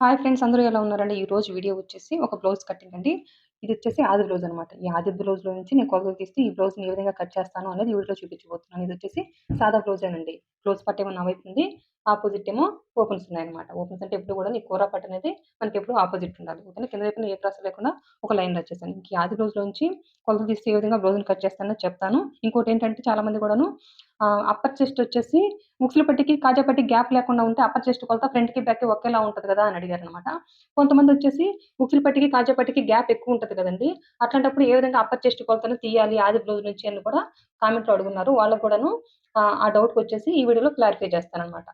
Hi friends, అందరూ ఎలా ఉన్నారండి? ఈరోజు వీడియో వచ్చేసి ఒక బ్లౌజ్ కటింగ్ అండి. ఇదొచ్చేసి ఆది బ్లౌజ్ అనమాట. ఈ ఆది బ్లౌజ్‌లో నుంచి నేను కొలతలు తీసి ఈ బ్లౌజ్‌ని ఏ విధంగా కట్ చేస్తాను అనేది ఈ వీడియోలో చూపించబోతున్నాను. ఇదొచ్చేసి సాదా బ్లౌజేనండి. బ్లౌజ్ పార్ట్ ఏమో నా వైపు ఉంది. ఆపోజిట్ ఏమో ఓపెన్స్ ఉన్నాయన్నమాట. ఓపెన్స్ అంటే ఎప్పుడు కూడా ఈ కూర పార్ట్ అనేది మనకెప్పుడు ఆపోజిట్ ఉండాలి. ఓకేనా? కింద వైపున ఏ క్రాస్ లేకుండా ఒక లైన్ డ్రా చేశాను. ఇంక ఈ ఆది బ్లౌజ్‌లో నుంచి కొలతలు తీసి ఏ విధంగా బ్లౌజ్‌ని కట్ చేస్తానో చెప్తాను. ఇంకోటేంటంటే చాలా మంది కూడాను అప్పర్ చెస్ట్ వచ్చేసి ఉక్సులు పట్టికి, కాజా పట్టికి గ్యాప్ లేకుండా ఉంటే అప్పర్ చెస్ట్ కొలత ఫ్రంట్‌కి, బ్యాక్‌కి ఒకేలా ఉంటది కదా! అని అడిగారనమాట. కొంతమందొచ్చేసి ఉక్సులు పట్టికి, కాజా పట్టికి గ్యాప్ ఎక్కువుంటది కదండీ! అట్లాంటప్పుడు ఏ విధంగా అప్పర్ చెస్ట్ కొలతను తీయాలి ఆది బ్లౌజ్ నుంచి అని కూడా కామెంట్‌లో అడుగున్నారు. వాళ్ళకి కూడాను ఆ డౌట్‌కొచ్చేసి ఈ వీడియోలో క్లారిఫై చేస్తాననమాట.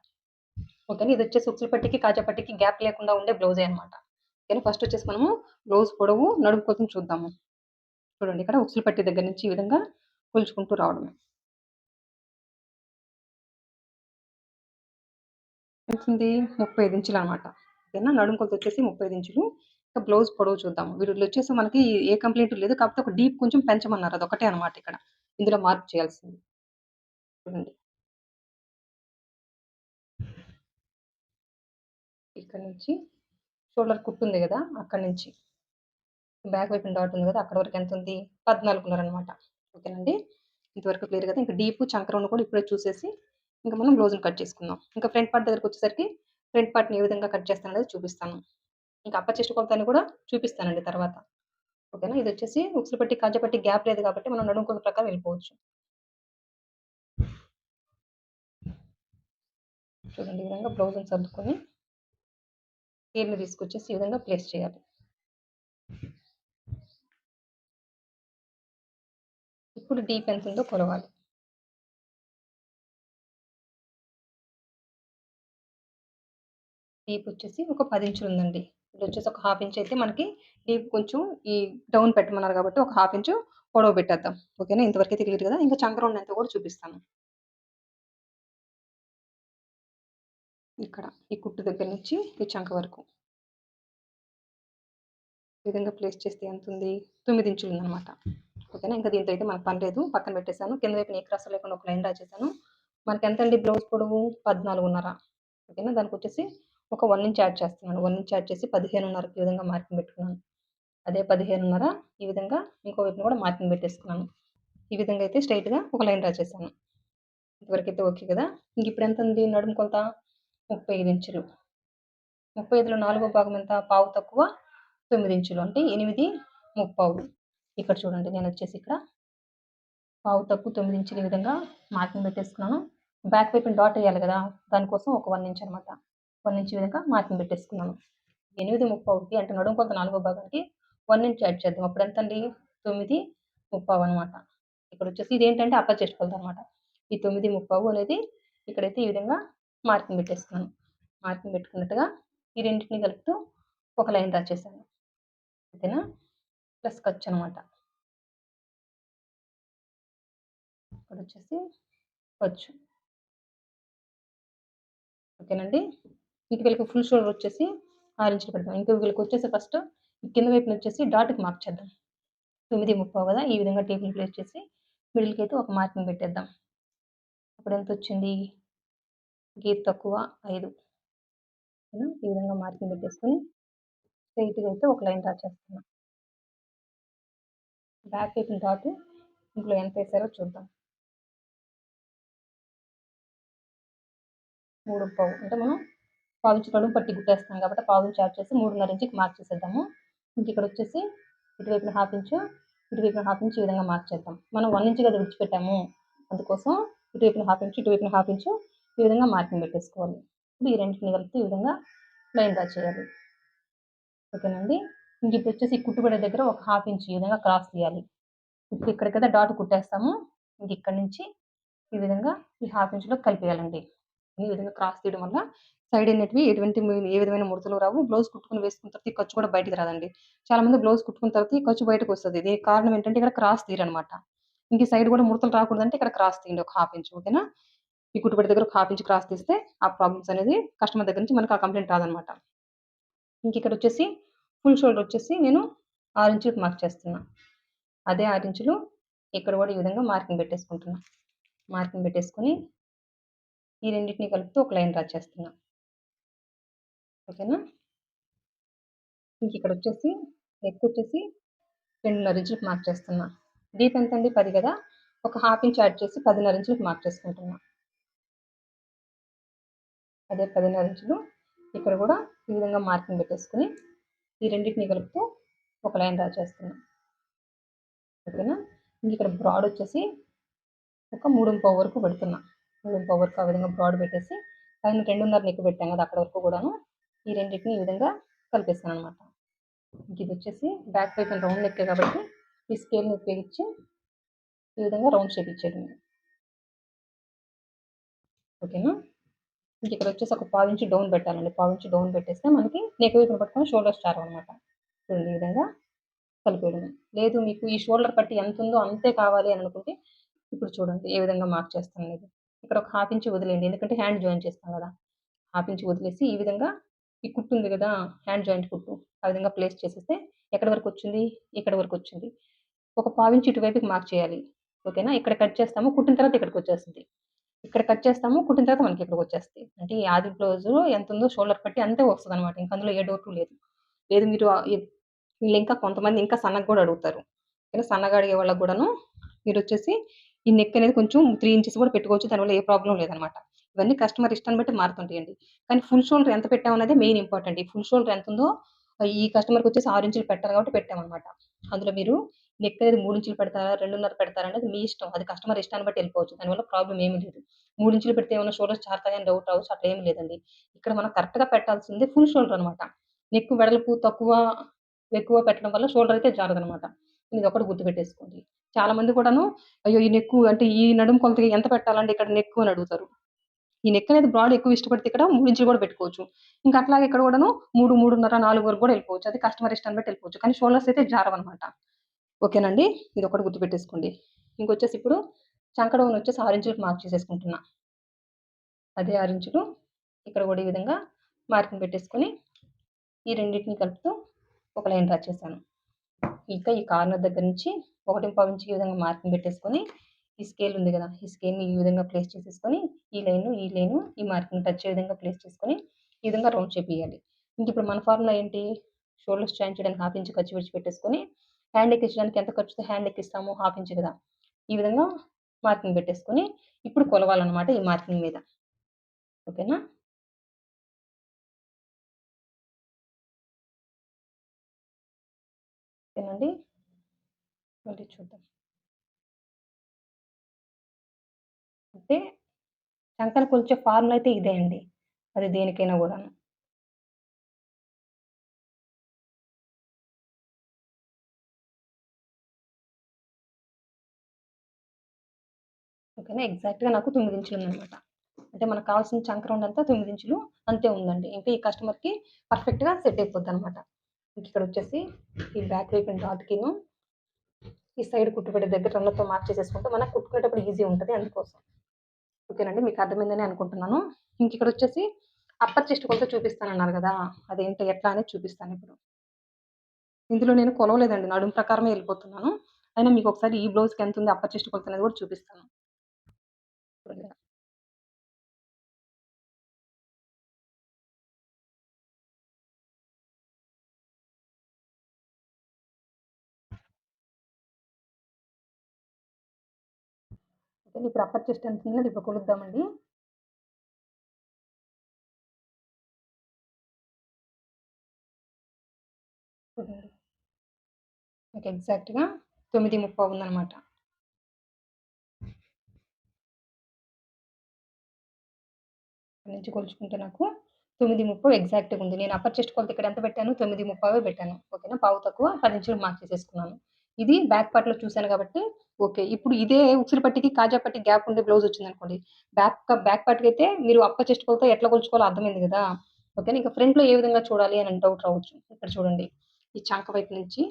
ఓకేనా? ఇదొచ్చేసి ఉక్సులు పట్టికి, కాజా పట్టికి గ్యాప్ లేకుండా ఉండే బ్లౌజే అనమాట. ఓకేనా? ఫస్ట్ వచ్చేసి మనము బ్లౌజ్ పొడవు, నడుము కొలతను చూద్దాము. చూడండి, ఇక్కడ ఉక్సులు పట్టి దగ్గర నుంచి ఈ విధంగా కొలుచుకుంటూ రావడమే. ఎంతుంది? 35 ఇంచులనమాట. ఓకేనా? నడుము కొలతొచ్చేసి 35 ఇంచులు. ఇక బ్లౌజ్ పొడవు చూద్దాము. వీటిలొచ్చేసి మనకి ఏ కంప్లెయింట్ లేదు. కాకపోతే ఒక డీప్ కొంచెం పెంచమన్నారు. అదొక్కటే అనమాట ఇక్కడ. ఇందులో మార్పు చేయాల్సింది. చూడండి. ఇక్కడి నుంచి షోల్డర్ కుట్టుంది గదా! అక్కడి నుంచి బ్యాక్ వైపున డాట్ ఉంది గదా! అక్కడి వరకు ఎంతుంది? 14.5 అనమాట. ఓకేనండి? ఇంతవరకు క్లియర్ గదా! ఇంక డీపు, చంక కూడా ఇప్పుడే చూసేసి ఇంక మనం బ్లౌజ్‌ని కట్ చేసుకుందాం. ఇంక ఫ్రంట్ పార్ట్ దగ్గరికొచ్చేసరికి ఫ్రంట్ పార్ట్‌ని ఏ విధంగా కట్ చేస్తాననేది చూపిస్తాను. ఇంకా అప్పర్ చెస్ట్ కొలతని కూడా చూపిస్తానండి తర్వాత. ఓకేనా? ఇదొచ్చేసి ఉక్సులు పట్టి, కాజా పట్టి గ్యాప్ లేదు కాబట్టి మనం నడుము కొలత ప్రకారం వెళ్ళిపోవచ్చు. చూడండి, ఈ విధంగా బ్లౌజ్‌ని సర్దుకొని టేప్‌ని తీసుకొచ్చేసి ఈ విధంగా ప్లేస్ చేయాలి. ఇప్పుడు డీప్ ఎంతుందో కొలవాలి. డీప్ వచ్చేసి ఒక 10 ఇంచులుందండి. ఇదొచ్చేసి ఒక హాఫ్ ఇంచ్ అయితే మనకి డీప్ కొంచెం ఈ డౌన్ పెట్టమన్నారు కాబట్టి ఒక హాఫ్ ఇంచు పొడవు పెట్టేద్దాం. ఓకేనా? ఇంతవరకైతే క్లియర్ గదా! ఇంకా చంక రౌండ్ ఎంతో కూడా చూపిస్తాను. ఇక్కడ ఈ కుట్టు దగ్గర నుంచి ఈ చంక వరకు ఈ విధంగా ప్లేస్ చేస్తే ఎంతుంది? 9 ఇంచులుందనమాట. ఓకేనా? ఇంకా దీంతో అయితే మనకు పని లేదు. పక్కన పెట్టేసాను. కింద వైపున ఏ క్రాస్ లేకుండా ఒక లైన్ డ్రా చేశాను. మనకెంతండి బ్లౌజ్ పొడవు? 14.5. ఓకేనా? దానికొచ్చేసి ఒక 1 ఇంచ్ యాడ్ చేస్తున్నాను. 1 ఇంచ్ యాడ్ చేసి 15.5కి ఈ విధంగా మార్కింగ్ పెట్టుకున్నాను. అదే 15.5 ఈ విధంగా ఇంకో వైపున కూడా మార్కింగ్ పెట్టేసుకున్నాను. ఈ విధంగా అయితే స్ట్రెయిట్‌గా ఒక లైన్ డ్రా చేశాను. ఇంతవరకైతే ఓకే కదా! ఇంకిప్పుడు ఎంతుంది నడుము కొలత? 35 ఇంచులు. 35లో నాలుగో భాగం ఎంత? పావు తక్కువ 9 ఇంచులు. అంటే 8:35. ఇక్కడ చూడండి, నేనొచ్చేసి ఇక్కడ పావు తక్కువ 9 ఇంచులు ఈ విధంగా మార్కింగ్ పెట్టేసుకున్నాను. బ్యాక్ వైపున డాట్ ఎయ్యాలి గదా! దానికోసం ఒక 1 ఇంచ్ అనమాట. 1 ఇంచ్ ఈ విధంగా మార్కింగ్ పెట్టేసుకున్నాను. 8:35కి అంటే నడుము కొలత నాలుగో భాగానికి 1 ఇంచ్ యాడ్ చేద్దాం. అప్పుడెంతండి? 9:35 అనమాట. ఇక్కడొచ్చేసి ఇదేంటంటే అప్పర్ చెస్ట్ కొలత అనమాట. ఈ 9:35 అనేది ఇక్కడైతే ఈ విధంగా మార్కింగ్ పెట్టేసుకున్నాను. మార్కింగ్ పెట్టుకున్నట్టుగా ఈ రెండిటిని కలుపుతూ ఒక లైన్ డ్రా చేశాను. ఓకేనా? ప్లస్ ఖర్చనమాట. ఇక్కడొచ్చేసి ఖర్చు. ఓకేనండి? ఇక వీళ్ళకి ఫుల్ షోల్డర్ వచ్చేసి 6 ఇంచులు పెడదాం. ఇంక వీళ్ళకొచ్చేసి ఫస్ట్ ఈ కింద వైపునొచ్చేసి డాట్‌కి మార్క్ చేద్దాం. 9:35 కదా! ఈ విధంగా టేప్‌ని ప్లేస్ చేసి మిడిల్‌కైతే ఒక మార్కింగ్ పెట్టేద్దాం. అప్పుడెంతొచ్చింది? గీత తక్కువ 5. ఓకేనా? ఈ విధంగా మార్కింగ్ పెట్టేసుకొని స్ట్రెయిట్‌గా అయితే ఒక లైన్ డ్రా చేస్తున్నా. బ్యాక్ వైపున డాట్ ఇందులో ఎంతేసారో చూద్దాం. 3:15 అంటే మనం పావించి నడుము పట్టి కుట్టేస్తాం కాబట్టి పావించి యాడ్ చేసి 3:30 ఇంచుకి మార్క్ చేసేద్దాము. ఇంకిక్కడొచ్చేసి ఇటువైపున హాఫ్ ఇంచు, ఇటువైపున హాఫ్ ఇంచు ఈ విధంగా మార్క్ చేద్దాం. మనం 1 ఇంచ్ కదా విడిచిపెట్టాము. అందుకోసం ఇటువైపున హాఫ్ ఇంచు, ఇటువైపున హాఫ్ ఇంచు ఈ విధంగా మార్కింగ్ పెట్టేసుకోవాలి. ఇప్పుడు ఈ రెండిటిని కలిపి ఈ విధంగా లైన్ డ్రా చేయాలి. ఓకేనండి? ఇంకిప్పుడొచ్చేసి ఈ కుట్టుపడే దగ్గర ఒక హాఫ్ ఇంచ్ ఈ విధంగా క్రాస్ తీయాలి. ఇప్పుడు ఇక్కడ కదా డాట్ కుట్టేస్తాము. ఇంకిక్కడి నుంచి ఈ విధంగా ఈ హాఫ్ ఇంచ్‌లో కలిపేయాలండి. ఈ విధంగా క్రాస్ తీయడం వల్ల సైడ్ అనేటివి ఏ విధమైన ముడతలు రావు. బ్లౌజ్ కుట్టుకొని వేసుకున్న తర్వాత ఈ ఖర్చు కూడా బయటికి రాదండి. చాలా మంది బ్లౌజ్ కుట్టుకున్న తర్వాత ఈ ఖర్చు బయటకొస్తది. దీనికి కారణం ఏంటంటే ఇక్కడ క్రాస్ తీయరనమాట. ఇంక ఈ సైడ్ కూడా ముడతలు రాకూడదంటే ఇక్కడ క్రాస్ తీయండి ఒక హాఫ్ ఇంచ్. ఓకేనా? ఈ కుట్టుపట్టి దగ్గర ఒక హాఫ్ ఇంచ్ క్రాస్ తీస్తే ఆ ప్రాబ్లమ్స్ అనేది కస్టమర్ దగ్గర నుంచి మనకు ఆ కంప్లెయింట్ రాదనమాట. ఇంకిక్కడొచ్చేసి ఫుల్ షోల్డర్ వచ్చేసి నేను 6 ఇంచులకి మార్క్ చేస్తున్నా. అదే 6 ఇంచులు ఇక్కడ కూడా ఈ విధంగా మార్కింగ్ పెట్టేసుకుంటున్నా. మార్కింగ్ పెట్టేసుకొని ఈ రెండిటిని కలుపుతూ ఒక లైన్ డ్రా చేస్తున్నా. ఓకేనా? ఇంక ఇక్కడ వచ్చేసి నెక్ వచ్చేసి 2.5 ఇంచులకు మార్క్ చేస్తున్నా. డీప్ ఎంత అండి? 10 కదా, ఒక హాఫ్ ఇంచ్ యాడ్ చేసి 10.5 ఇంచులకు మార్క్ చేసుకుంటున్నా. అదే 10.5 ఇంచులు ఇక్కడ కూడా ఈ విధంగా మార్కింగ్ పెట్టేసుకుని ఈ రెండింటిని కలుపుతూ ఒక లైన్ డ్రా చేస్తున్నా. ఓకేనా? ఇంక ఇక్కడ బ్రాడ్ వచ్చేసి ఒక 3.5 వరకు పెడుతున్నా. 3.5 వరకు ఆ విధంగా బ్రాడ్ పెట్టేసి పైన 2.5 నెక్ పెట్టాం కదా, అక్కడ వరకు కూడాను ఈ రెండింటిని ఈ విధంగా కలిపేస్తాను అనమాట. ఇది వచ్చేసి బ్యాక్ వైపు రౌండ్ నెక్ కాబట్టి ఈ స్కేల్ని ఉపయోగించి ఈ విధంగా రౌండ్ షేప్ ఇచ్చేది. ఓకేనా? ఇంక ఇక్కడ వచ్చేసి ఒక 1/4 ఇంచ్ డౌన్ పెట్టాలండి. 1/4 ఇంచ్ డౌన్ పెట్టేస్తే మనకి నెక్ వైపున పట్టుకొని షోల్డర్ స్టార్ అనమాట. చూడండి ఈ విధంగా కలిపేయడమే. లేదు మీకు ఈ షోల్డర్ పట్టి ఎంత ఉందో అంతే కావాలి అని అనుకుంటే ఇప్పుడు చూడండి ఏ విధంగా మార్క్ చేస్తాను అనేది. ఇక్కడ ఒక హాఫ్ ఇంచ్ వదిలేయండి, ఎందుకంటే హ్యాండ్ జాయిన్ చేస్తాం కదా. హాఫ్ ఇంచ్ వదిలేసి ఈ విధంగా ఈ కుట్టు ఉంది కదా, హ్యాండ్ జాయింట్ కుట్టు, ఆ విధంగా ప్లేస్ చేసేస్తే ఎక్కడి వరకు వచ్చింది? ఇక్కడ వరకు వచ్చింది. ఒక 1/4 ఇంచ్ ఇటువైపుకి మార్క్ చేయాలి. ఓకేనా? ఇక్కడ కట్ చేస్తాము, కుట్టిన తర్వాత ఇక్కడికి వచ్చేస్తుంది. ఇక్కడ కట్ చేస్తాము, కుట్టిన తర్వాత మనకి ఇక్కడికి వచ్చేస్తాయి. అంటే ఈ ఆది బ్లౌజు ఎంత ఉందో షోల్డర్ పట్టి అంతే వస్తుంది అనమాట. ఇంక అందులో ఏ డౌట్ లేదు. లేదు మీరు వీళ్ళు ఇంకా కొంతమంది ఇంకా సన్నగా కూడా అడుగుతారు. ఓకేనా? సన్నగా అడిగే వాళ్ళకి కూడాను మీరు వచ్చేసి ఈ నెక్ అనేది కొంచెం 3 ఇంచెస్ కూడా పెట్టుకోవచ్చు. దానివల్ల ఏ ప్రాబ్లం లేదనమాట. ఇవన్నీ కస్టమర్ ఇష్టాన్ని బట్టి మారుతుంటాయండి. కానీ ఫుల్ షోల్డర్ ఎంత పెట్టామనేది మెయిన్ ఇంపార్టెంట్. ఈ ఫుల్ షోల్డర్ ఎంత ఉందో ఈ కస్టమర్కి వచ్చేసి 6 ఇంచులు పెట్టాలి కాబట్టి పెట్టామనమాట. అందులో మీరు నెక్ అనేది 3 ఇంచులు పెడతారా, 2.5 పెడతారా అనేది మీ ఇష్టం. అది కస్టమర్ ఇష్టాన్ని బట్టి వెళ్ళిపోవచ్చు. దానివల్ల ప్రాబ్లం ఏమీ లేదు. 3 ఇంచులు పెడితే ఏమైనా షోల్డర్స్ జారుతాయని డౌట్ రావచ్చు. అట్లా ఏమి లేదండి. ఇక్కడ మనం కరెక్ట్‌గా పెట్టాల్సింది ఫుల్ షోల్డర్ అనమాట. నెక్ వెడల్పు తక్కువ, ఎక్కువ పెట్టడం వల్ల షోల్డర్ అయితే జారదనమాట. ఇదొక్కటి గుర్తుపెట్టేసుకోండి. చాలా మంది కూడాను అయ్యో! ఈ నెక్కు అంటే ఈ నడుము కొలతకి ఎంత పెట్టాలండి ఇక్కడ నెక్కు అని అడుగుతారు. ఈ నెక్ అనేది బ్రాడ్ ఎక్కువ ఇష్టపడితే ఇక్కడ 3 ఇంచులు కూడా పెట్టుకోవచ్చు. ఇంకా అట్లాగే ఇక్కడ కూడాను 3, 3.5, 4 వరకు కూడా వెళ్ళిపోవచ్చు. అది కస్టమర్ ఇష్టాన్ని బట్టి వెళ్ళిపోవచ్చు. కానీ షోల్డర్స్ అయితే జారవనమాట. ఓకేనండి? ఇదొక్కటి గుర్తుపెట్టేసుకోండి. ఇంకొచ్చేసి ఇప్పుడు చంక డౌన్ వచ్చేసి 6 ఇంచులకు మార్క్ చేసేసుకుంటున్నా. అదే 6 ఇంచులు ఇక్కడ కూడా ఈ విధంగా మార్కింగ్ పెట్టేసుకొని ఈ రెండిటిని కలుపుతూ ఒక లైన్ డ్రా చేశాను. ఇంకా ఈ కార్నర్ దగ్గర నుంచి 1.5 ఇంచ్ ఈ విధంగా మార్కింగ్ పెట్టేసుకొని ఈ స్కేల్ ఉంది కదా, ఈ స్కేల్‌ని ఈ విధంగా ప్లేస్ చేసేసుకొని ఈ లైను, ఈ మార్కింగ్ టచ్ అయ్యే విధంగా ప్లేస్ చేసుకొని ఈ విధంగా రౌండ్ షేప్ ఇయ్యాలి. ఇంకిప్పుడు మన ఫార్ములా ఏంటి? షోల్డర్స్ జాయిన్ చేయడానికి హాఫ్ ఇంచ్ ఖర్చు విడిచిపెట్టేసుకొని హ్యాండ్ ఎక్కించడానికి ఎంత ఖర్చుతో హ్యాండ్ ఎక్కిస్తాము? హాఫ్ ఇంచ్ కదా! ఈ విధంగా మార్కింగ్ పెట్టేసుకొని ఇప్పుడు కొలవాలనమాట ఈ మార్కింగ్ మీద. ఓకేనా? ఓకేనండి? మళ్ళీ చూద్దాం. అంటే చంకను కొలిచే ఫార్ములా అయితే ఇదే అండి. అది దేనికైనా గూడాను. ఓకేనా? ఎగ్జాక్ట్‌గా నాకు 9 ఇంచులుందనమాట. అంటే మనకు కావాల్సిన చంక రౌండ్ అంతా 9 ఇంచులు అంతే ఉందండి. ఇంకా ఈ కస్టమర్‌కి పర్ఫెక్ట్‌గా సెట్ అయిపోద్దనమాట. ఇంకిక్కడొచ్చేసి ఈ బ్యాక్ వైపున డాట్‌కిను, ఈ సైడ్ కుట్టుపొడి దగ్గర రౌండ్‌లతో మార్క్ చేసేసుకుంటే మనకు కుట్టుకునేటప్పుడు ఈజీ ఉంటది అందుకోసం. ఓకేనండి. మీకు అర్థమైందని అనుకుంటున్నాను. ఇంకిక్కడొచ్చేసి అప్పర్ చెస్ట్ కొలత చూపిస్తానన్నారు గదా! అదేంటో ఎట్లా అనేది చూపిస్తానిప్పుడు. ఇందులో నేను కొలవలేదండి. నడుము ప్రకారమే ఎళ్ళిపోతున్నాను. అయినా మీకొకసారి ఈ బ్లౌజ్‌కి ఎంతుంది అప్పర్ చెస్ట్ కొలత అనేది గూడా చూపిస్తాను. చూడండి. ఓకే. ఇప్పుడు అప్పర్ చెస్ట్ ఎంతుందో ఇప్పుడు కొలుద్దామండి. చూడండి. నాకు ఎగ్జాక్ట్‌గా 9:30 ఉందనమాట. ఇక్కడి నుంచి కొలుచుకుంటే నాకు 9:30 ఎగ్జాక్ట్‌గా ఉంది. నేను అప్పర్ చెస్ట్ కొలత ఇక్కడ ఎంత పెట్టాను? 9:30 పెట్టాను. ఓకేనా? పావు తక్కువ 10 ఇంచులు మార్క్ చేసేసుకున్నాను. ఇది బ్యాక్ పార్ట్‌లో చూసాను కాబట్టి ఓకే. ఇప్పుడు ఇదే ఉక్సులు పట్టికి, కాజా పట్టికి గ్యాప్ ఉండే బ్లౌజ్ వచ్చిందనుకోండి. బ్యాక్ పార్ట్‌కైతే మీరు అప్పర్ చెస్ట్ కొలత ఎట్లా కొలుచుకోవాలో అర్థమైంది గదా! ఓకేనా? ఇక ఫ్రంట్‌లో ఏ విధంగా చూడాలి అని డౌట్ రావచ్చు. ఇక్కడ చూడండి. ఈ చంక వైపు నుంచి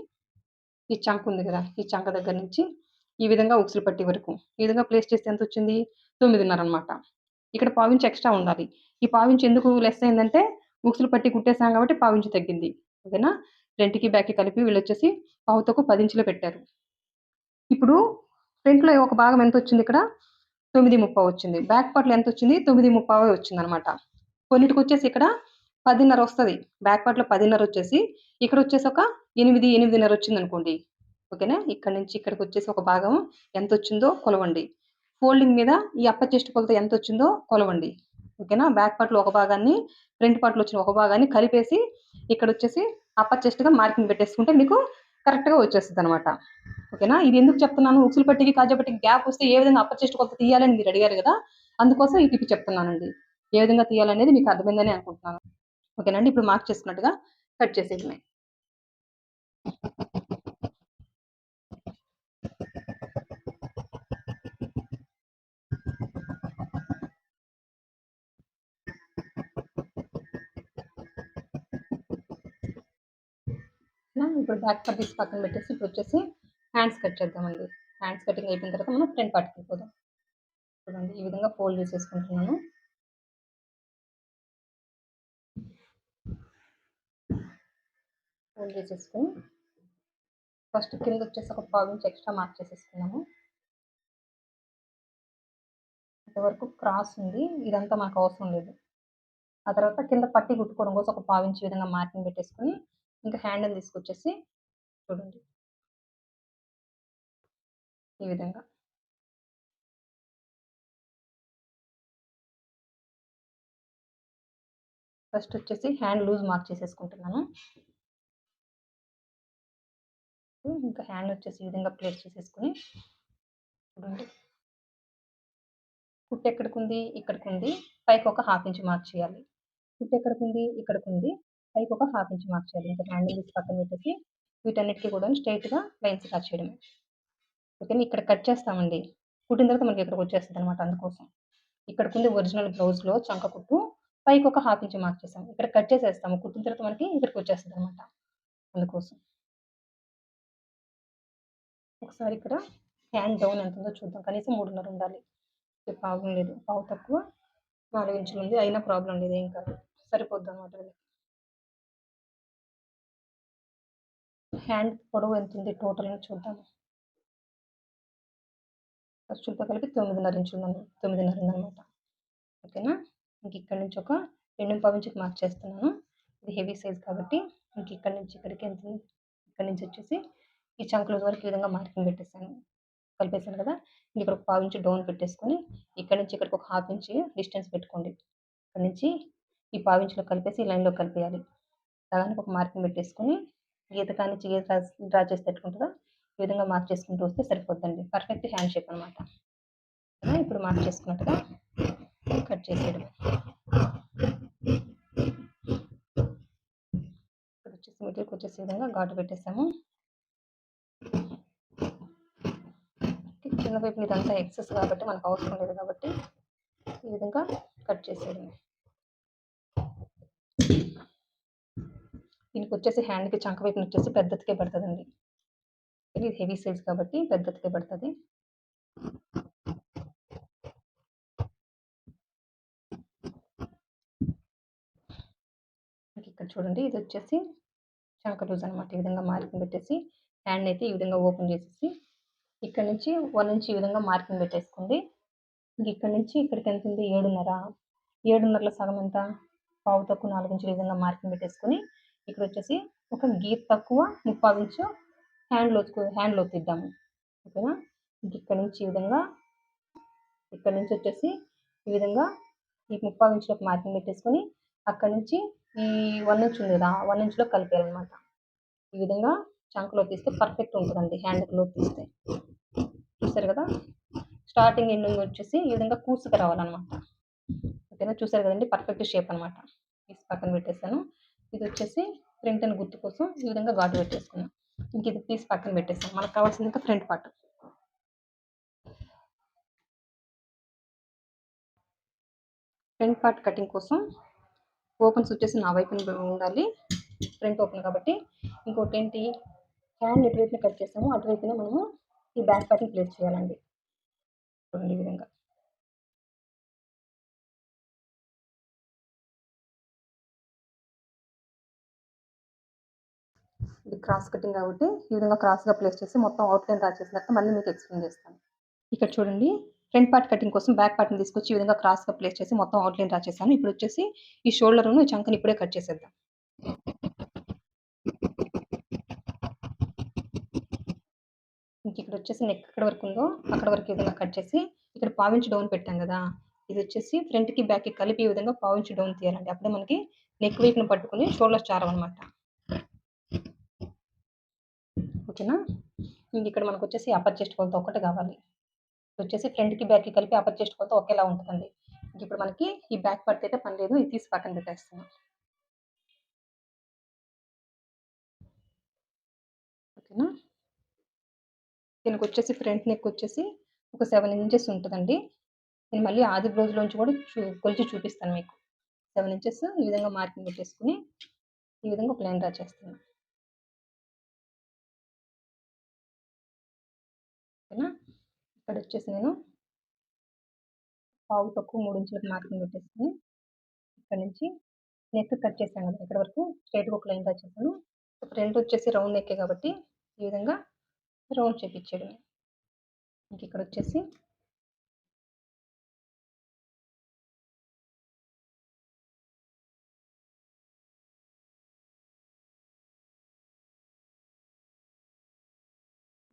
ఈ చంక ఉంది గదా! ఈ చంక దగ్గర నుంచి ఈ విధంగా ఉక్సులు పట్టి వరకు ఈ విధంగా ప్లేస్ చేస్తే ఎంతొచ్చింది? 9:30 అనమాట. ఇక్కడ పావించి ఎక్స్‌ట్రా ఉండాలి. ఈ పావించి ఎందుకు లెస్ అయిందంటే, ఉక్సులు పట్టి కుట్టేసాం కాబట్టి పావించి తగ్గింది. ఓకేనా? ఫ్రంట్‌కి, బ్యాక్‌కి కలిపి వీళ్ళొచ్చేసి పావుతక్కువ 10 ఇంచులే పెట్టారు. ఇప్పుడు ఫ్రంట్‌లో ఒక భాగం ఎంతొచ్చిందిక్కడ? 9:30 వచ్చింది. బ్యాక్ పార్ట్‌లో ఎంతొచ్చింది? 9:30 వచ్చిందనమాట. కొన్నిటికొచ్చేసి ఇక్కడ 10:30 వస్తది. బ్యాక్ పార్ట్‌లో 10:30 వచ్చేసి, ఇక్కడొచ్చేసి ఒక 8, 8:30 వచ్చిందనుకోండి. ఓకేనా? ఇక్కడి నుంచి ఇక్కడికొచ్చేసి ఒక భాగం ఎంతొచ్చిందో కొలవండి. ఫోల్డింగ్ మీద ఈ అప్పర్ చెస్ట్ కొలత ఎంతొచ్చిందో కొలవండి. ఓకేనా? బ్యాక్ పార్ట్‌లో ఒక భాగాన్ని, ఫ్రంట్ పార్ట్‌లో వచ్చిన ఒక భాగాన్ని కలిపేసి ఇక్కడొచ్చేసి అప్పర్ చెస్ట్‌గా మార్కింగ్ పెట్టేసుకుంటే మీకు కరెక్ట్‌గా వచ్చేస్తదనమాట. ఓకేనా? ఇది ఎందుకు చెప్తున్నాను, ఉక్సులు పట్టికి, కాజా పట్టికి గ్యాప్ వస్తే ఏ విధంగా అప్పర్ చెస్ట్ కొలత తీయాలని మీరు అడిగారు గదా! అందుకోసం ఈ టిప్ చెప్తున్నానండి. ఏ విధంగా తీయాలనేది మీకు అర్థమైందని అనుకుంటున్నాను. ఓకేనండి. ఇప్పుడు మార్క్ చేసుకున్నట్టుగా కట్ చేసేయడమే. ఇప్పుడు బ్యాక్ పార్ట్ తీసి పక్కన పెట్టేసి ఇప్పుడొచ్చేసి హ్యాండ్స్ కట్ చేద్దామండి. హ్యాండ్స్ కటింగ్ అయిపోయిన తర్వాత మనం ఫ్రంట్ పార్ట్‌కెళ్ళిపోదాం. చూడండి ఈ విధంగా ఫోల్డ్ చేసేసుకుంటున్నాను. ఫోల్డ్ చేసేసుకొని ఫస్ట్ కిందొచ్చేసి ఒక పావించి ఎక్స్ట్రా మార్క్ చేసేసుకున్నాము. ఇంతవరకు క్రాస్ ఉంది. ఇదంతా మనకు అవసరం లేదు. ఆ తర్వాత కింద పట్టి కుట్టుకోవడం కోసం ఒక పావించి విధంగా మార్కింగ్ పెట్టేసుకొని, ఇంకా హ్యాండిల్ తీసుకొచ్చేసి చూడండి ఈ విధంగా. ఫస్ట్ వచ్చేసి హ్యాండ్ లూజ్ మార్క్ చేసేసుకుంటున్నాను. ఇంకా హ్యాండ్ వచ్చేసి ఈ విధంగా ప్లేస్ చేసేసుకొని చూడండి. కుట్టు ఎక్కడికుంది? ఇక్కడికుంది. పైకి ఒక హాఫ్ ఇంచ్ మార్క్ చేయాలి. కుట్టు ఎక్కడికుంది? ఇక్కడికుంది. పైకి ఒక హాఫ్ ఇంచ్ మార్క్ చేయాలి. ఇంకా హ్యాండిల్ తీసి పక్కన పెట్టేసి వీటన్నిటికి కూడా స్ట్రెయిట్‌గా లైన్స్ కట్ చేయడమే. ఓకేనా? ఇక్కడ కట్ చేస్తామండి. కుట్టిన తర్వాత మనకి ఇక్కడికి వచ్చేస్తదనమాట అందుకోసం. ఇక్కడికుంది ఒరిజినల్ బ్లౌజ్‌లో చంక కుట్టు. పైకి ఒక హాఫ్ ఇంచ్ మార్క్ చేసాం. ఇక్కడ కట్ చేసేస్తాము. కుట్టిన తర్వాత మనకి ఇక్కడికి వచ్చేస్తదనమాట. అందుకోసం. ఒకసారి ఇక్కడ హ్యాండ్ డౌన్ ఎంతుందో చూద్దాం. కనీసం 3:30 ఉండాలి. పావు లేదు. పావు తక్కువ 4 ఇంచులుంది. అయినా ప్రాబ్లమ్ లేదు. ఏం కాదు. సరిపోద్దనమాట వీళ్ళకి. హ్యాండ్ పొడవు ఎంతుంది టోటల్‌గా చూద్దాము. ఖర్చులతో కలిపి 9:30 ఇంచులు 9:30 ఉందనమాట. ఓకేనా? ఇంక ఇక్కడి నుంచి ఒక 2.5 ఇంచుకి మార్క్ చేస్తున్నాను. ఇది హెవీ సైజ్ కాబట్టి ఇంక ఇక్కడి నుంచి ఇక్కడికి ఎంతుంది? ఇక్కడి నుంచి వచ్చేసి ఈ చంక లూజ్ వరకు ఈ విధంగా మార్కింగ్ పెట్టేసాను. కలిపేసాను కదా! ఇక్కడ ఒక పావు ఇంచు డౌన్ పెట్టేసుకొని ఇక్కడి నుంచి ఇక్కడికి ఒక హాఫ్ ఇంచ్ డిస్టెన్స్ పెట్టుకోండి. ఇక్కడి నుంచి ఈ పావు ఇంచులో కలిపేసి ఈ లైన్‌లో కలిపేయాలి. సగానికి ఒక మార్కింగ్ పెట్టేసుకొని గీత కానించి గీత డ్రా చేస్తే ఎట్లుంటదో ఈ విధంగా మార్క్ చేసుకుంటూ వస్తే సరిపోద్దండి. పర్ఫెక్ట్ హ్యాండ్ షేప్ అనమాట. ఇప్పుడు మార్క్ చేసుకున్నట్టుగా కట్ చేసేయడమే. ఇక్కడొచ్చేసి మిడిల్‌కొచ్చేసి ఈ విధంగా ఘాటు పెట్టేసాము. కింద వైపున ఇదంతా ఎక్సెస్ కాబట్టి మనకు అవసరం లేదు కాబట్టి ఈ విధంగా కట్ చేసేయడమే. దీనికొచ్చేసి హ్యాండ్‌కి చంక వైపున వచ్చేసి పెద్దతికే పడతదండి. ఇది హెవీ సైజ్ కాబట్టి పెద్దతికే పడతది. ఇక్కడ చూడండి ఇదొచ్చేసి చంక లూజ్ అనమాట. ఈ విధంగా మార్కింగ్ పెట్టేసి హ్యాండ్‌నయితే ఈ విధంగా ఓపెన్ చేసేసి ఇక్కడి నుంచి 1 ఇంచ్ ఈ విధంగా మార్కింగ్ పెట్టేసుకోండి. ఇక్కడి నుంచి ఇక్కడికి ఎంతుంది? 7:30. 7:30లో సగం ఎంత? పావు తక్కువ 4 ఇంచులు ఈ విధంగా మార్కింగ్ పెట్టేసుకొని ఇక్కడొచ్చేసి ఒక గీత తక్కువ 3/4 ఇంచు హ్యాండ్ లోతు తీద్దాము. ఓకేనా? ఇక్కడి నుంచి ఈ విధంగా ఇక్కడి నుంచి వచ్చేసి ఈ విధంగా ఈ 3/4 ఇంచులకు మార్కింగ్ పెట్టేసుకొని అక్కడి నుంచి ఈ 1 ఇంచ్ ఉంది కదా! 1 ఇంచ్‌లో కలిపేయాలనమాట. ఈ విధంగా చంకలో తీస్తే పర్ఫెక్ట్ ఉంటదండి హ్యాండ్‌కి లోతు తీస్తే. చూసారు కదా! స్టార్టింగ్ ఎండింగ్ వచ్చేసి ఈ విధంగా కూర్సుకు రావాలనమాట. ఓకేనా? చూసారు కదండీ! పర్ఫెక్ట్ షేప్ అనమాట. తీసి పక్కన పెట్టేసాను. ఇదొచ్చేసి ఫ్రంట్ అని గుర్తు కోసం ఈ విధంగా ఘాటు పెట్టేసుకున్నాం. ఇంక ఇది తీసి పక్కన పెట్టేసాం. మనకు కావాల్సింది ఇంకా front part. Front part cutting కోసం ఓపెన్స్ వచ్చేసి నా వైపున ఉండాలి. ఫ్రంట్ ఓపెన్ కాబట్టి. ఇంకోటేంటి హ్యాండ్ ఎటువైపున కట్ చేసామో అటువైపునే మనము ఈ బ్యాక్ పార్ట్‌ని ప్లేస్ చేయాలండి. చూడండి ఈ విధంగా. ఇది క్రాస్ కటింగ్ కాబట్టి ఈ విధంగా క్రాస్‌గా ప్లేస్ చేసి మొత్తం ఔట్‌లైన్ డ్రా చేసిన తర్వాత మళ్ళీ మీకు ఎక్స్‌ప్లెయిన్ చేస్తాను. ఇక్కడ చూడండి ఫ్రంట్ పార్ట్ కటింగ్ కోసం బ్యాక్ పార్ట్‌ని తీసుకొచ్చి ఈ విధంగా క్రాస్‌గా ప్లేస్ చేసి మొత్తం ఔట్‌లైన్ డ్రా చేశాను. ఇప్పుడొచ్చేసి ఈ షోల్డరును, ఈ చంకని ఇప్పుడే కట్ చేసేద్దాం. ఇంకిక్కడొచ్చేసి నెక్ ఎక్కడ వరకుందో అక్కడ వరకు ఈ విధంగా కట్ చేసి, ఇక్కడ పావించి డౌన్ పెట్టాం గదా! ఇదొచ్చేసి ఫ్రంట్‌కి, బ్యాక్‌కి కలిపి ఈ విధంగా పావించి డౌన్ తీయాలండి. అప్పుడే మనకి నెక్ వైపున పట్టుకొని షోల్డర్స్ చారవనమాట. ఓకేనా? ఇంకిక్కడ మనకొచ్చేసి అప్పర్ చెస్ట్ కొలత ఒక్కటే గావాలి. వచ్చేసి ఫ్రంట్‌కి, బ్యాక్‌కి కలిపి అప్పర్ చెస్ట్ కొలత ఒకేలా ఉంటదండి. ఇంకిప్పుడు మనకి ఈ బ్యాక్ పార్ట్ అయితే పని లేదు. ఇది తీసి పక్కన పెట్టేస్తున్నాం. ఓకేనా? దీనికొచ్చేసి ఫ్రంట్ నెక్ వచ్చేసి ఒక 7 ఇంచెస్ ఉంటదండి. నేను మళ్ళీ ఆది బ్లౌజ్‌లోంచి కూడా కొలిచి చూపిస్తాను మీకు. 7 ఇంచెస్ ఈ విధంగా మార్కింగ్ పెట్టేసుకొని, ఈ విధంగా ఒక లైన్ డ్రా చేస్తున్నాను. ఓకేనా? ఇక్కడొచ్చేసి నేను పావు తక్కువ 3 ఇంచులకు మార్కింగ్ పెట్టేసుకొని, ఇక్కడ నుంచి నెక్ కట్ చేశాను కదా! ఇక్కడ వరకు స్ట్రెయిట్‌గా ఒక లైన్ డ్రా చేశాను. ఫ్రంట్ వచ్చేసి రౌండ్ నెక్కే కాబట్టి, ఈ విధంగా రౌండ్ చేపిచ్చేయడమే. ఇంకిక్కడొచ్చేసి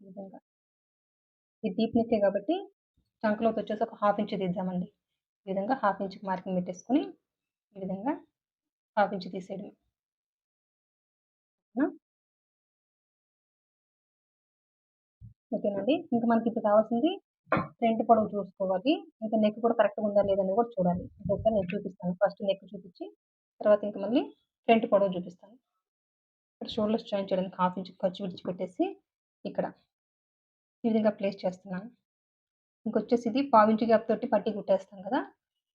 ఈ విధంగా ఇది డీప్ నెక్కే కాబట్టి చంకలోకొచ్చేసి ఒక హాఫ్ ఇంచ్ తీద్దామండి. ఈ విధంగా హాఫ్ ఇంచ్‌కి మార్కింగ్ పెట్టేసుకొని, ఈ విధంగా హాఫ్ ఇంచ్ తీసేయడమే. ఓకేనా? ఓకేనండి. ఇంక మనకిప్పుడు కావాల్సింది ఫ్రంట్ పొడవు చూసుకోవాలి. ఇంకా నెక్ కూడా కరెక్ట్‌గా ఉందా లేదా అనేది కూడా చూడాలి. ఇంకొకసారి నేను చూపిస్తాను. ఫస్ట్ నెక్ చూపిచ్చి, తర్వాత ఇంక మళ్ళీ ఫ్రంట్ పొడవు చూపిస్తాను. ఇక్కడ షోల్డర్స్ జాయిన్ చేయడానికి హాఫ్ ఇంచ్ ఖర్చు విడిచిపెట్టేసి, ఇక్కడ ఈ విధంగా ప్లేస్ చేస్తున్నాను. ఇంకొచ్చేసి ఇది పావించి గ్యాప్ తోటి పట్టీ కుట్టేస్తాం కదా!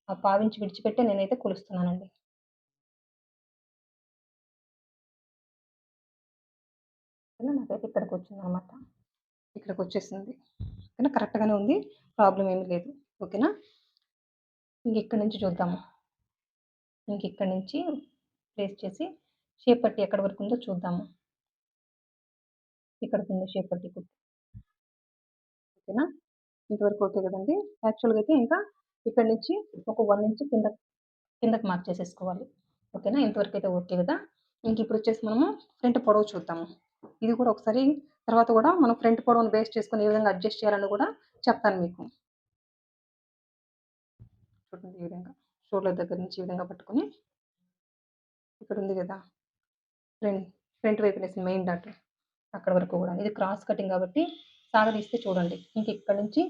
ఆ పావించి విడిచిపెట్టే నేనైతే కొలుస్తున్నానండి. ఓకేనా? నాకైతే ఇక్కడికొచ్చిందనమాట. ఇక్కడికొచ్చేసింది. ఓకేనా? కరెక్ట్‌గానే ఉంది. ప్రాబ్లమ్ ఏమి లేదు. ఓకేనా? ఇంకిక్కడి నుంచి చూద్దాము. ఇంకిక్కడి నుంచి ప్లేస్ చేసి షేప్ పట్టీ ఎక్కడి వరకుందో చూద్దాము. ఇక్కడికుంది షేప్ పట్టీ కుట్టు. ఓకేనా? ఇంతవరకు ఓకే గదండీ! యాక్చువల్‌గా అయితే ఇంకా ఇక్కడి నుంచి ఒక 1 ఇంచ్ కిందకి మార్క్ చేసేసుకోవాలి. ఓకేనా? ఇంతవరకైతే ఓకే గదా! ఇంకిప్పుడొచ్చేసి మనము ఫ్రంట్ పొడవు చూద్దాము. ఇది కూడా ఒకసారి తర్వాత గూడా మనం ఫ్రంట్ పొడవును బేస్ చేసుకొని ఏ విధంగా అడ్జస్ట్ చేయాలని గూడా చెప్తాను మీకు. చూడండి ఈ విధంగా. షోల్డర్ దగ్గర నుంచి ఈ విధంగా పట్టుకొని ఇక్కడుంది గదా! ఫ్రంట్ ఫ్రంట్ వైపునేసిన మెయిన్ డాట్ అక్కడి వరకు గూడా. ఇది క్రాస్ కటింగ్ గాబట్టి సాగదీస్తే చూడండి. ఇంకిక్కడి నుంచి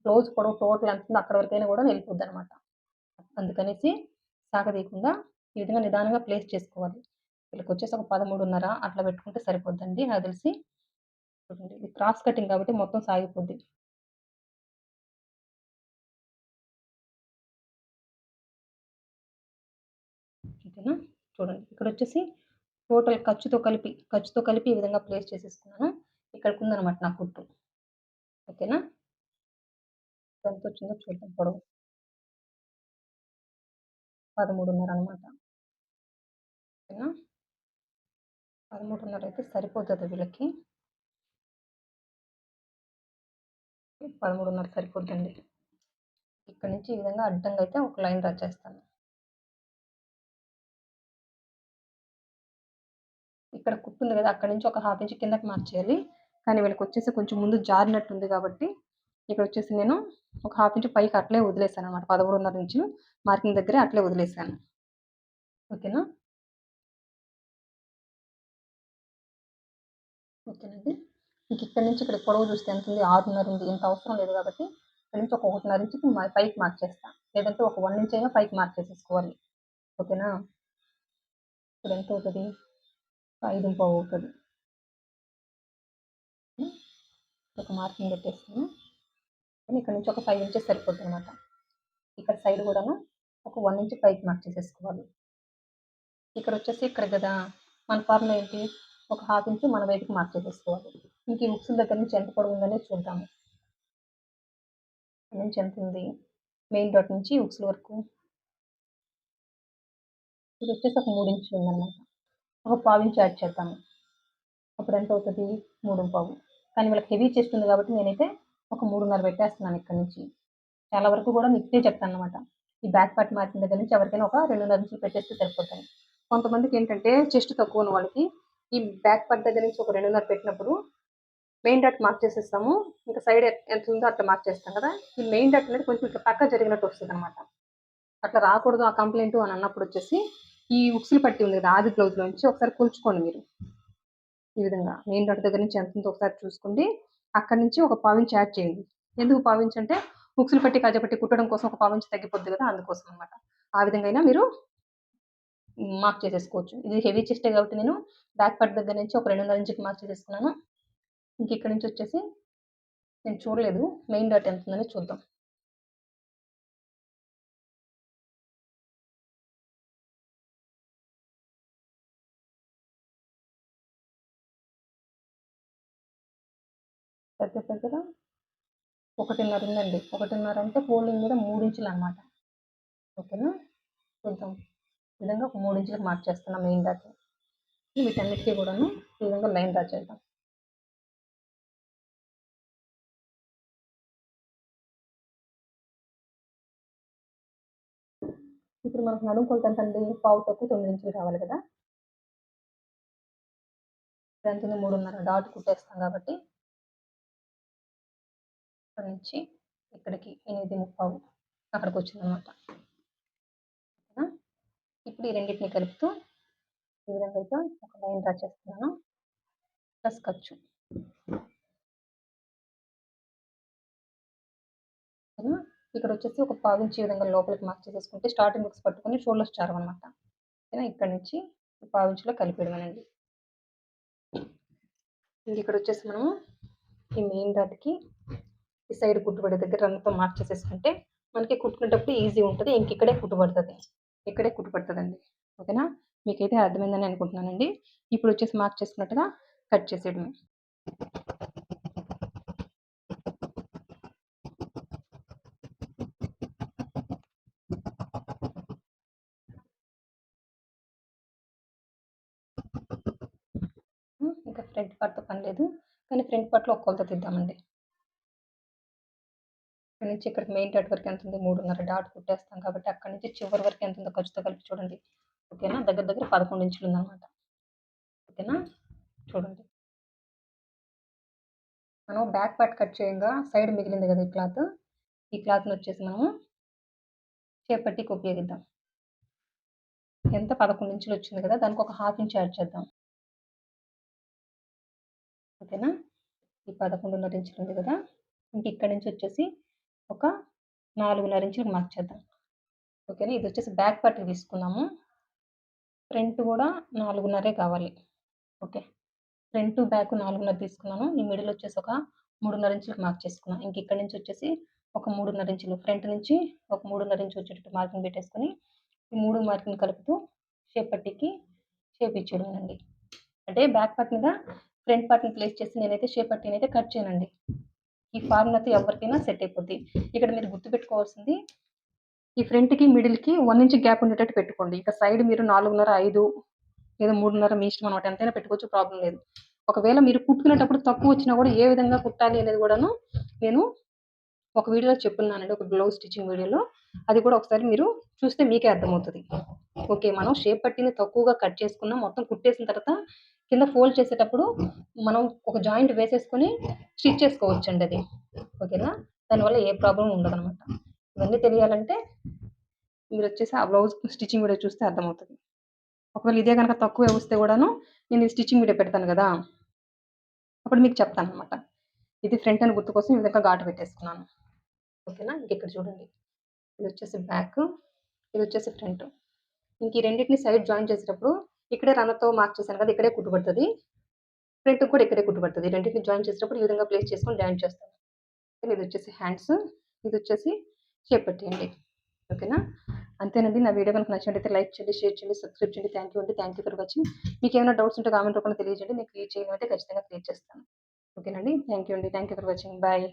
బ్లౌజ్ పొడవు టోటల్ ఎంతుందో అక్కడి వరకైనా గూడా వెళ్ళిపోద్దనమాట. అందుకనేసి సాగదీయకుండా ఈ విధంగా నిదానంగా ప్లేస్ చేసుకోవాలి. వీళ్ళకొచ్చేసి ఒక 13:30 అట్లా పెట్టుకుంటే సరిపోద్దండి నాకు తెలిసి. చూడండి ఇది క్రాస్ కటింగ్ కాబట్టి మొత్తం సాగిపోద్ది. ఓకేనా? చూడండి ఇక్కడొచ్చేసి టోటల్ ఖర్చుతో కలిపి ఈ విధంగా ప్లేస్ చేసేసుకున్నాను. ఇక్కడికుందనమాట నా కుట్టు. ఓకేనా? ఎంతొచ్చిందో చూద్దాం పొడవు. 13:30 అనమాట. ఓకేనా? 13:30 అయితే సరిపోతది వీళ్ళకి. 13:30 సరిపోద్దండి. ఇక్కడి నుంచి ఈ విధంగా అడ్డంగా అయితే ఒక లైన్ డ్రా చేస్తాను. ఇక్కడ కుట్టుంది గదా! అక్కడి నుంచి ఒక హాఫ్ ఇంచ్ కిందకి మార్చేయాలి. కానీ వీళ్ళకొచ్చేసి కొంచెం ముందు జారినట్టుంది గాబట్టి, ఇక్కడొచ్చేసి నేను ఒక హాఫ్ ఇంచ్ పైకి అట్లే వదిలేసాననమాట. 13:30 ఇంచు మార్కింగ్ దగ్గరే అట్లే వదిలేసాను. ఓకేనా? ఓకేనండి. ఇంకిక్కడి నుంచి ఇక్కడ పొడవు చూస్తే ఎంతుంది? 6:30 ఉంది. ఇంత అవసరం లేదు గాబట్టి, ఇక్కడి నుంచి ఒక 1:30 ఇంచుకి పైకి మార్చేస్తా. లేదంటే ఒక 1 ఇంచ్ అయినా పైకి మార్చేసేసుకోవాలి. ఓకేనా? ఇప్పుడెంతవుతది? 5:15 అవుతది. హ్మ్. ఒక మార్కింగ్ పెట్టేస్తాను. కానీ ఇక్కడ నుంచి ఒక 5 ఇంచెస్ సరిపోద్దనమాట. ఇక్కడ సైడ్ గూడాను ఒక 1 ఇంచ్ పైకి మార్చేసేసుకోవాలి. ఇక్కడొచ్చేసి ఇక్కడ గదా! మన ఫార్ములా ఏంటి? ఒక హాఫ్ ఇంచ్ మన వైపుకి మార్చేసేసుకోవాలి. ఇంక ఈ హుక్సుల దగ్గర నుంచి ఎంత పొడవుందనేది చూద్దాము. ఇక్కడ నుంచి ఎంతుంది? మెయిన్ డాట్ నుంచి హుక్సుల వరకు. ఇదొచ్చేసి ఒక 3 ఇంచులు ఉందనమాట. ఒక పావించి యాడ్ చేద్దాము. అప్పుడెంతవుతది? 3:15. కానీ వీళ్ళకి హెవీ చెస్ట్ ఉంది గాబట్టి నేనైతే ఒక 3:30 పెట్టేస్తున్నాను ఇక్కడి నుంచి. చాలా వరకు కూడా ఇట్టే చెప్తాననమాట. ఈ బ్యాక్ పార్ట్ మార్కిన దగ్గర నుంచి ఎవరికైనా ఒక 2.5 ఇంచులు పెట్టేస్తే సరిపోతాయి. కొంతమందికి ఏంటంటే చెస్ట్ తక్కువ ఉన్న వాళ్ళకి ఈ బ్యాక్ పార్ట్ దగ్గర నుంచి ఒక 2.5 పెట్టినప్పుడు మెయిన్ డాట్ మార్క్ చేసేస్తాము. ఇంకా సైడ్ ఎంత ఉందో అట్లా మార్క్ చేస్తాం కదా! ఈ మెయిన్ డాట్ అనేది కొంచెం ఇట్లా పక్క జరిగినట్టు వస్తదనమాట. అట్లా రాకూడదు ఆ కంప్లైంట్ అని అన్నప్పుడు వచ్చేసి ఈ ఉక్సులు పట్టి ఉంది కదా! ఆది బ్లౌజ్‌లోంచి ఒకసారి కొలుచుకోండి మీరు. ఈ విధంగా మెయిన్ డాట్ దగ్గర నుంచి ఎంత ఉందో ఒకసారి చూసుకోండి. అక్కడి నుంచి ఒక పావించి యాడ్ చేయండి. ఎందుకు పావించి అంటే ఉక్సులు పట్టి, కాజాపట్టి కుట్టడం కోసం ఒక పావించి తగ్గిపోద్ది కదా! అందుకోసం అనమాట. ఆ విధంగా అయినా మీరు మార్క్ చేసేసుకోవచ్చు. ఇది హెవీ చెస్టే కాబట్టి నేను బ్యాక్ పార్ట్ దగ్గర నుంచి ఒక 2.5 ఇంచుకి మార్క్ చేసేసుకున్నాను. ఇంక ఇక్కడి నుంచి వచ్చేసి నేను చూడలేదు. మెయిన్ డాట్ ఎంత ఉందని చూద్దాం. దగ్గర దగ్గర 1.5 ఉందండి. 1.5 అంటే ఫోల్డింగ్ మీద 3 ఇంచులనమాట. ఓకేనా? చూద్దాం. ఈ విధంగా ఒక 3 ఇంచులకు మార్క్ చేస్తున్నా మెయిన్ డాట్. వీటన్నిటికి కూడాను ఈ విధంగా లైన్ డ్రా చేద్దాం. ఇప్పుడు మనకు నడుము కొలత ఎంతండి? పావు తక్కువ 9 ఇంచులు రావాలి కదా! ఇప్పుడు ఎంత ఉంది? 3.5 డాట్ కుట్టేస్తాం కాబట్టి ఇక్కడ నుంచి ఇక్కడికి 8.75 అక్కడికి వచ్చిందనమాట. ఓకేనా? ఇప్పుడు ఈ రెండింటిని కలుపుతూ ఈ విధంగా అయితే ఒక లైన్ డ్రా చేస్తున్నాను. ప్లస్ ఖర్చు. ఓకేనా? ఇక్కడ వచ్చేసి ఒక పావించి ఈ విధంగా లోపలికి మార్క్ చేసేసుకుంటే స్టార్టింగ్ బుక్స్ పట్టుకొని షోల్డర్స్ చారమనమాట. ఓకేనా? ఇక్కడ నుంచి పావించిలో కలిపేయడమేనండి. ఇంక ఇక్కడ వచ్చేసి మనము ఈ మెయిన్ డాట్‌కి ఈ సైడ్ కుట్టుబడే దగ్గర రన్‌తో మార్క్ చేసేసుకుంటే మనకి కుట్టుకునేటప్పుడు ఈజీ ఉంటది. ఇంక ఇక్కడే కుట్టుబడుతది. ఇక్కడే కుట్టుపడుతదండి. ఓకేనా? మీకైతే అర్థమైందని అనుకుంటున్నానండి. ఇప్పుడు వచ్చేసి మార్క్ చేసుకున్నట్టుగా కట్ చేసేయడమే. ఇంకా ఫ్రంట్ పార్ట్‌తో పని లేదు. కానీ ఫ్రంట్ పార్ట్‌లో ఒక కొలత తీద్దామండి. ఇక్కడి నుంచి ఇక్కడికి మెయిన్ డాట్ వరకు ఎంత ఉంది? 3.5 డాట్ కుట్టేస్తాం కాబట్టి అక్కడి నుంచి చివరి వరకు ఎంత ఉందో ఖర్చుతో కలిపి చూడండి. ఓకేనా? దగ్గర దగ్గర 11 ఇంచులు ఉందన్నమాట. ఓకేనా? చూడండి. మనం బ్యాక్ పార్ట్ కట్ చేయంగా సైడ్ మిగిలింది కదా! ఈ క్లాత్. ఈ క్లాత్‌ని వచ్చేసి మనము షేప్ పట్టీకి ఉపయోగిద్దాం. ఎంత 11 ఇంచులు వచ్చింది కదా! దానికి ఒక హాఫ్ ఇంచ్ యాడ్ చేద్దాం. ఓకేనా? ఈ 11.5 ఇంచులు ఉంది కదా! ఇంక ఇక్కడి నుంచి వచ్చేసి ఒక 4.5 ఇంచులకు మార్క్ చేద్దాం. ఓకేనా? ఇది వచ్చేసి బ్యాక్ పార్ట్‌కి తీసుకున్నాము. ఫ్రంట్ కూడా 4.5 కావాలి. ఓకే. ఫ్రంట్, బ్యాక్ 4.5 తీసుకున్నాను. ఈ మిడిల్ వచ్చేసి ఒక 3.5 ఇంచులకు మార్క్ చేసుకున్నాను. ఇంక ఇక్కడి నుంచి వచ్చేసి ఒక 3.5 ఇంచులు ఫ్రంట్ నుంచి ఒక 3.5 ఇంచు వచ్చేటట్టు మార్కింగ్ పెట్టేసుకొని ఈ 3 మార్కింగ్ కలుపుతూ షేప్ పట్టీకి షేప్ ఇచ్చేయడమేనండి. అంటే బ్యాక్ పార్ట్ మీద ఫ్రంట్ పార్ట్‌ని ప్లేస్ చేసి నేనైతే షేప్ పట్టీని అయితే కట్ చేయనండి. ఈ ఫార్ములాతో ఎవరికైనా సెట్ అయిపోద్ది. ఇక్కడ మీరు గుర్తుపెట్టుకోవాల్సింది ఈ ఫ్రంట్‌కి, మిడిల్‌కి 1 ఇంచ్ గ్యాప్ ఉండేటట్టు పెట్టుకోండి. ఇక సైడ్ మీరు 4.5, 5 లేదా 3.5 మీ ఇష్టం అనమాట. ఎంతైనా పెట్టుకోవచ్చు, ప్రాబ్లమ్ లేదు. ఒకవేళ మీరు కుట్టుకునేటప్పుడు తక్కువ వచ్చినా కూడా ఏ విధంగా కుట్టాలి అనేది కూడాను నేను ఒక వీడియోలో చెప్పున్నానండి. ఒక బ్లౌజ్ స్టిచ్చింగ్ వీడియోలో. అది కూడా ఒకసారి మీరు చూస్తే మీకే అర్థమవుతది. ఓకే. మనం షేప్ పట్టీని తక్కువగా కట్ చేసుకున్నాం. మొత్తం కుట్టేసిన తర్వాత కింద ఫోల్డ్ చేసేటప్పుడు మనం ఒక జాయింట్ వేసేసుకొని స్టిచ్ చేసుకోవచ్చండి అది. ఓకేనా? దానివల్ల ఏ ప్రాబ్లమ్ ఉండదనమాట. ఇవన్నీ తెలియాలంటే మీరొచ్చేసి ఆ బ్లౌజ్ స్టిచ్చింగ్ వీడియో చూస్తే అర్థమవుతది. ఒకవేళ ఇదే గనక తక్కువే వస్తే గూడాను నేను ఈ స్టిచ్చింగ్ వీడియో పెడతాను గదా! అప్పుడు మీకు చెప్తాననమాట. ఇది ఫ్రంట్ అని గుర్తు కోసం ఈ విధంగా ఘాటు పెట్టేసుకున్నాను. ఓకేనా? ఇంకిక్కడ చూడండి. ఇదొచ్చేసి బ్యాక్, ఇదొచ్చేసి ఫ్రంట్. ఇంక ఈ రెండిటిని సైడ్ జాయిన్ చేసేటప్పుడు ఇక్కడే రన్నర్‌తో మార్క్ చేశాను కదా! ఇక్కడే కుట్టు పడతది. ఫ్రంట్‌కి కూడా ఇక్కడే కుట్టు పడతది. ఈ రెండిటిని జాయిన్ చేసేటప్పుడు ఈ విధంగా ప్లేస్ చేసుకొని జాయిన్ చేస్తాను. ఇదొచ్చేసి హ్యాండ్స్, ఇదొచ్చేసి షేప్ పట్టీ అండి. ఓకేనా? అంతేనండి. నా వీడియో గనుక నచ్చినట్టయితే లైక్ చేయండి, షేర్ చేయండి, సబ్స్క్రైబ్ చేయండి. థాంక్ యూ అండి. Thank you for watching. మీకేమైనా డౌట్స్ ఉంటే కామెంట్ రూపంలో తెలియజేయండి. నేను క్లియర్ చేయగలిగితే ఖచ్చితంగా క్లియర్ చేస్తాను. ఓకేనండి. థాంక్ యూ అండి. Thank you for watching. Bye.